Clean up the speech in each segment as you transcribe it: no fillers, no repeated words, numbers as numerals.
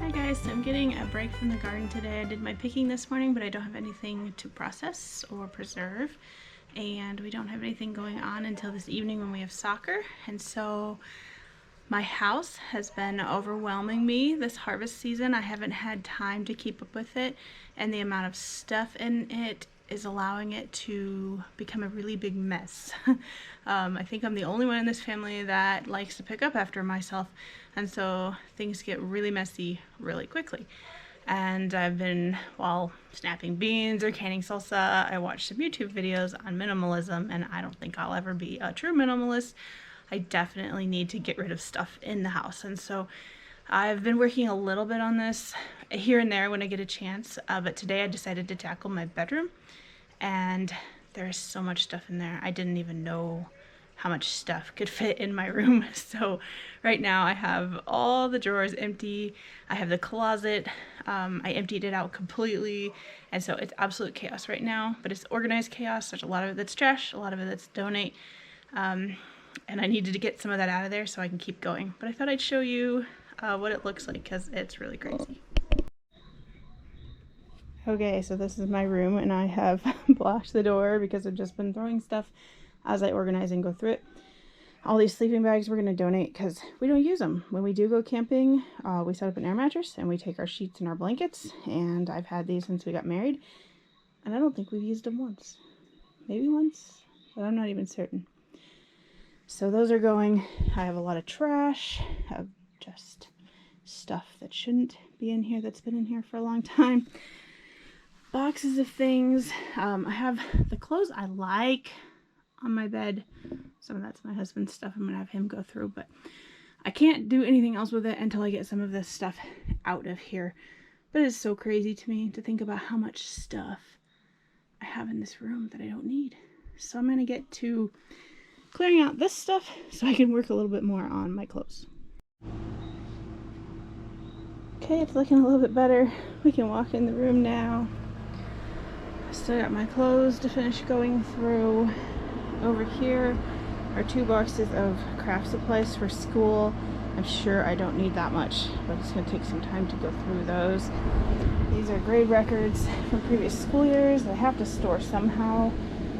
Hi guys, so I'm getting a break from the garden today. I did my picking this morning, but I don't have anything to process or preserve. And we don't have anything going on until this evening when we have soccer. And so my house has been overwhelming me this harvest season. I haven't had time to keep up with it, and the amount of stuff in it is allowing it to become a really big mess. I think I'm the only one in this family that likes to pick up after myself, and so things get really messy really quickly. And I've been, while snapping beans or canning salsa, I watched some YouTube videos on minimalism, and I don't think I'll ever be a true minimalist. I definitely need to get rid of stuff in the house, and so I've been working a little bit on this here and there when I get a chance, but today I decided to tackle my bedroom, and there's so much stuff in there. I didn't even know how much stuff could fit in my room. So right now I have all the drawers empty. I have the closet. I emptied it out completely, and so it's absolute chaos right now, but it's organized chaos. There's a lot of it that's trash, a lot of it that's donate, and I needed to get some of that out of there so I can keep going. But I thought I'd show you what it looks like, because it's really crazy. Okay, so this is my room, and I have blocked the door because I've just been throwing stuff as I organize and go through it. All these sleeping bags we're going to donate because we don't use them. When we do go camping, we set up an air mattress and we take our sheets and our blankets, and I've had these since we got married, and I don't think we've used them once. Maybe once, but I'm not even certain. So those are going. I have a lot of trash, of just stuff that shouldn't be in here, that's been in here for a long time. Boxes of things. I have the clothes I like on my bed. Some of that's my husband's stuff. I'm gonna have him go through, but I can't do anything else with it until I get some of this stuff out of here. But it's so crazy to me to think about how much stuff I have in this room that I don't need. So I'm gonna get to clearing out this stuff so I can work a little bit more on my clothes. Okay, it's looking a little bit better. We can walk in the room now. Still got my clothes to finish going through. Over here are 2 boxes of craft supplies for school. I'm sure I don't need that much, but it's going to take some time to go through those. These are grade records from previous school years that I have to store somehow.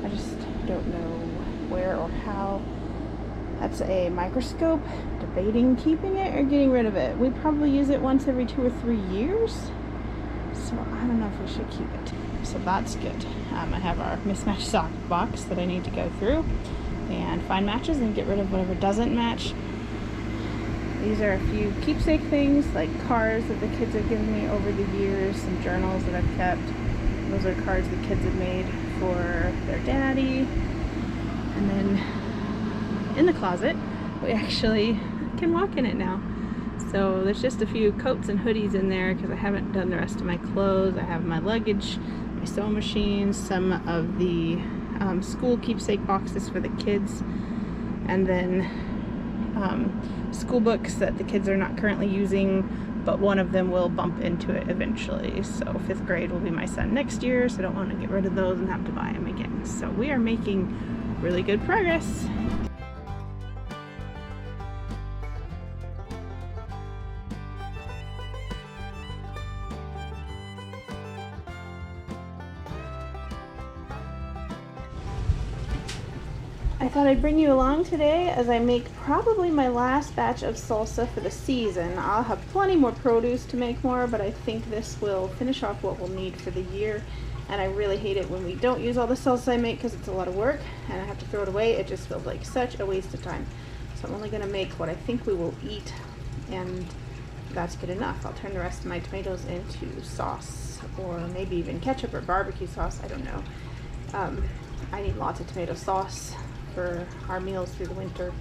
I just don't know where or how. That's a microscope. Debating keeping it or getting rid of it. We probably use it once every 2 or 3 years, so I don't know if we should keep it. So that's good. I have our mismatched sock box that I need to go through and find matches and get rid of whatever doesn't match. These are a few keepsake things, like cards that the kids have given me over the years, some journals that I've kept. Those are cards the kids have made for their daddy. And then in the closet, we actually can walk in it now. So there's just a few coats and hoodies in there because I haven't done the rest of my clothes. I have my luggage, my sewing machine, some of the school keepsake boxes for the kids, and then school books that the kids are not currently using, but one of them will bump into it eventually. So 5th grade will be my son next year, so I don't want to get rid of those and have to buy them again. So we are making really good progress. I thought I'd bring you along today as I make probably my last batch of salsa for the season. I'll have plenty more produce to make more, but I think this will finish off what we'll need for the year. And I really hate it when we don't use all the salsa I make because it's a lot of work and I have to throw it away. It just feels like such a waste of time. So I'm only going to make what I think we will eat, and that's good enough. I'll turn the rest of my tomatoes into sauce, or maybe even ketchup or barbecue sauce. I don't know. I need lots of tomato sauce for our meals through the winter,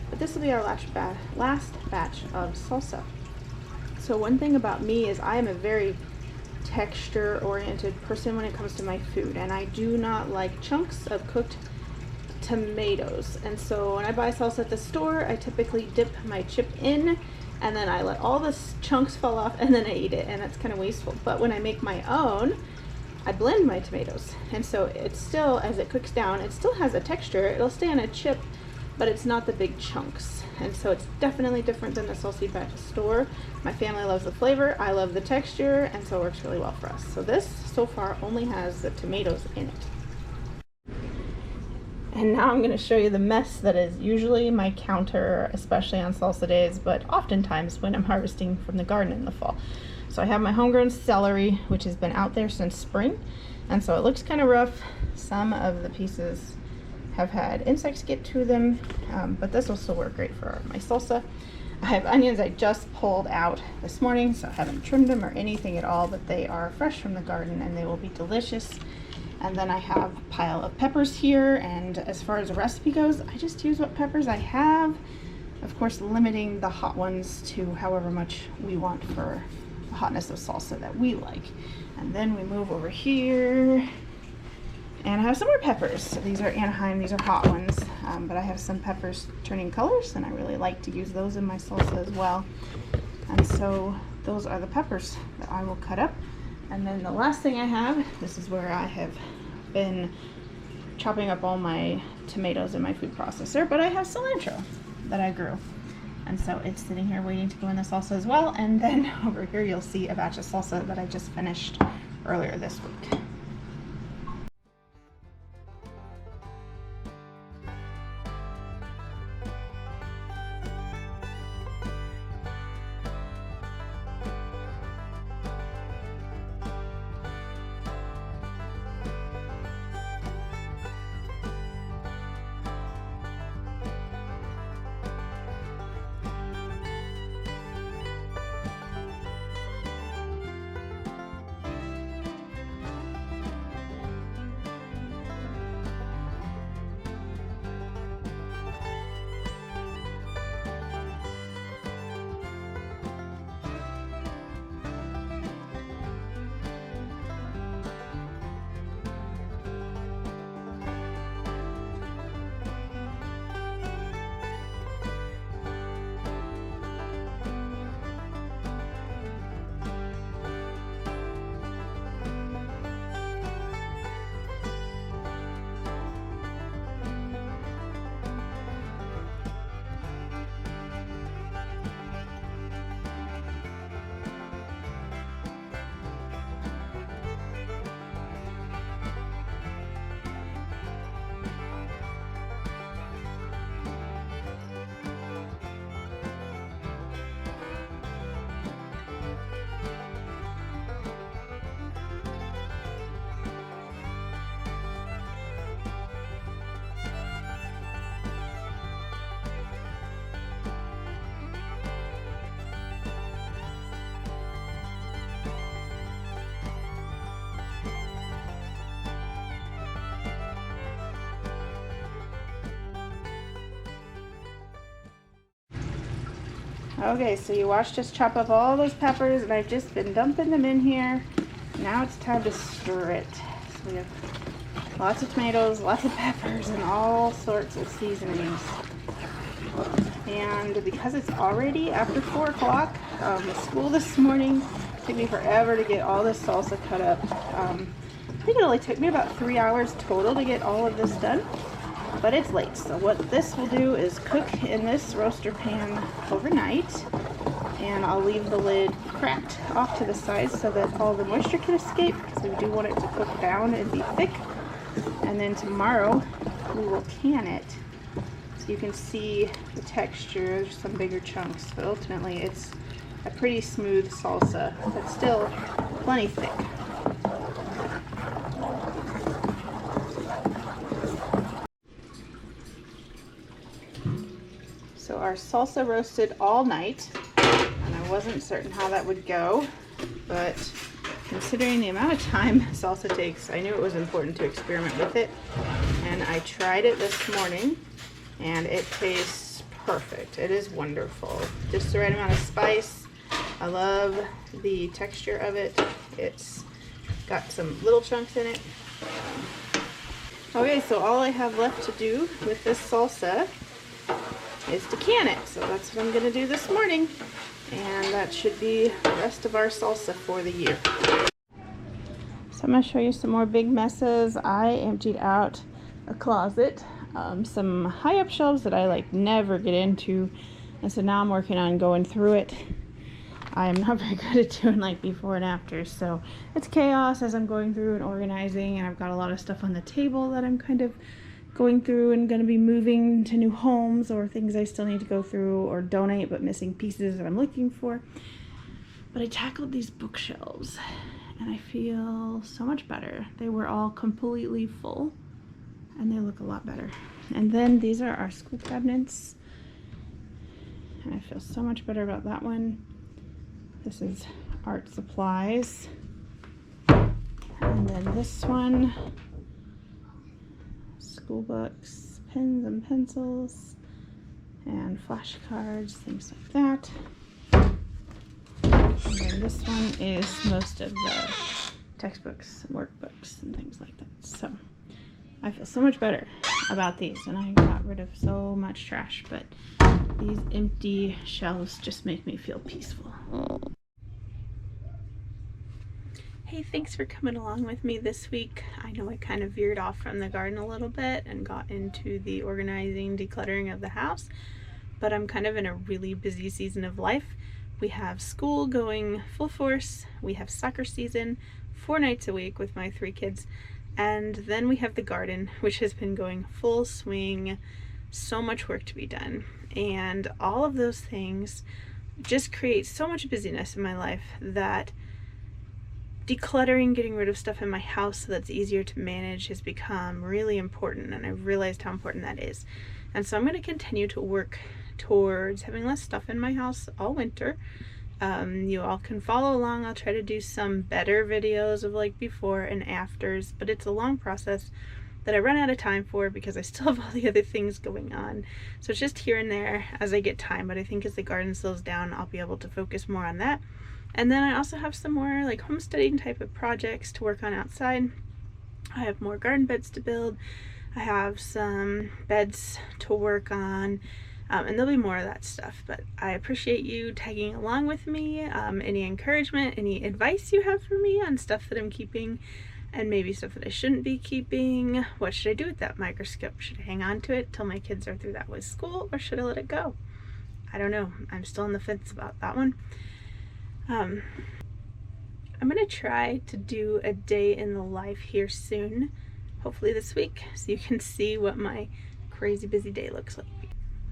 but this will be our last batch of salsa. So one thing about me is I am a very texture oriented person when it comes to my food, and I do not like chunks of cooked tomatoes. And so when I buy salsa at the store, I typically dip my chip in and then I let all the chunks fall off and then I eat it, and that's kind of wasteful. But when I make my own, I blend my tomatoes, and so it's still, as it cooks down, it still has a texture. It'll stay on a chip, but it's not the big chunks. And so it's definitely different than the salsa you buy at the store. My family loves the flavor, I love the texture, and so it works really well for us. So this so far only has the tomatoes in it. And now I'm going to show you the mess that is usually my counter, especially on salsa days, but oftentimes when I'm harvesting from the garden in the fall. So I have my homegrown celery, which has been out there since spring, and so it looks kind of rough. Some of the pieces have had insects get to them, but this will still work great for my salsa. I have onions I just pulled out this morning, so I haven't trimmed them or anything at all, but they are fresh from the garden and they will be delicious. And then I have a pile of peppers here, and as far as the recipe goes, I just use what peppers I have. Of course, limiting the hot ones to however much we want for the hotness of salsa that we like. And then we move over here, and I have some more peppers. So these are Anaheim, these are hot ones, but I have some peppers turning colors, and I really like to use those in my salsa as well. And so those are the peppers that I will cut up. And then the last thing I have, this is where I have been chopping up all my tomatoes in my food processor, but I have cilantro that I grew. And so it's sitting here waiting to go in the salsa as well. And then over here you'll see a batch of salsa that I just finished earlier this week. Okay, so you watched us chop up all those peppers, and I've just been dumping them in here. Now it's time to stir it. So we have lots of tomatoes, lots of peppers, and all sorts of seasonings. And because it's already after 4 o'clock, the school this morning took me forever to get all this salsa cut up. I think it only took me about 3 hours total to get all of this done. But it's late, so what this will do is cook in this roaster pan overnight, and I'll leave the lid cracked off to the side so that all the moisture can escape, because we do want it to cook down and be thick. And then tomorrow we will can it so you can see the texture. There's some bigger chunks, but ultimately it's a pretty smooth salsa, but still plenty thick. So our salsa roasted all night, and I wasn't certain how that would go, but considering the amount of time salsa takes, I knew it was important to experiment with it. And I tried it this morning, and it tastes perfect. It is wonderful. Just the right amount of spice. I love the texture of it. It's got some little chunks in it. Okay, so all I have left to do with this salsa is to can it. So that's what I'm going to do this morning, and that should be the rest of our salsa for the year. So I'm going to show you some more big messes. I emptied out a closet. some high up shelves that I like never get into, and so now I'm working on going through it. I'm not very good at doing like before and after, so it's chaos as I'm going through and organizing, and I've got a lot of stuff on the table that I'm kind of going through and going to be moving to new homes, or things I still need to go through or donate but missing pieces that I'm looking for. But I tackled these bookshelves and I feel so much better. They were all completely full and they look a lot better. And then these are our school cabinets, and I feel so much better about that one. This is art supplies. And then this one, school books, pens and pencils, and flashcards, things like that. And then this one is most of the textbooks and workbooks and things like that. So I feel so much better about these, and I got rid of so much trash, but these empty shelves just make me feel peaceful. Hey, thanks for coming along with me this week. I know I kind of veered off from the garden a little bit and got into the organizing, decluttering of the house, but I'm kind of in a really busy season of life. We have school going full force, we have soccer season 4 nights a week with my 3 kids, and then we have the garden, which has been going full swing. So much work to be done, and all of those things just create so much busyness in my life that decluttering, getting rid of stuff in my house so that's easier to manage, has become really important, and I've realized how important that is. And so I'm going to continue to work towards having less stuff in my house all winter. You all can follow along. I'll try to do some better videos of like before and afters, but it's a long process that I run out of time for because I still have all the other things going on. So it's just here and there as I get time, but I think as the garden slows down, I'll be able to focus more on that. And then I also have some more like homesteading type of projects to work on outside. I have more garden beds to build. I have some beds to work on, and there'll be more of that stuff. But I appreciate you tagging along with me. Any encouragement, any advice you have for me on stuff that I'm keeping and maybe stuff that I shouldn't be keeping. What should I do with that microscope? Should I hang on to it till my kids are through that with school, or should I let it go? I don't know. I'm still on the fence about that one. I'm gonna try to do a day in the life here soon, hopefully this week, so you can see what my crazy busy day looks like.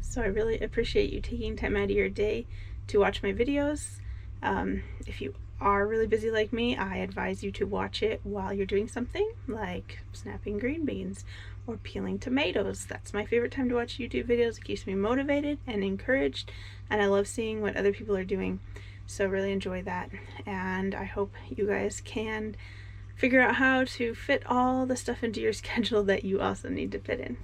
So I really appreciate you taking time out of your day to watch my videos. If you are really busy like me, I advise you to watch it while you're doing something like snapping green beans or peeling tomatoes. That's my favorite time to watch YouTube videos. It keeps me motivated and encouraged, and I love seeing what other people are doing. So really enjoy that, and I hope you guys can figure out how to fit all the stuff into your schedule that you also need to fit in.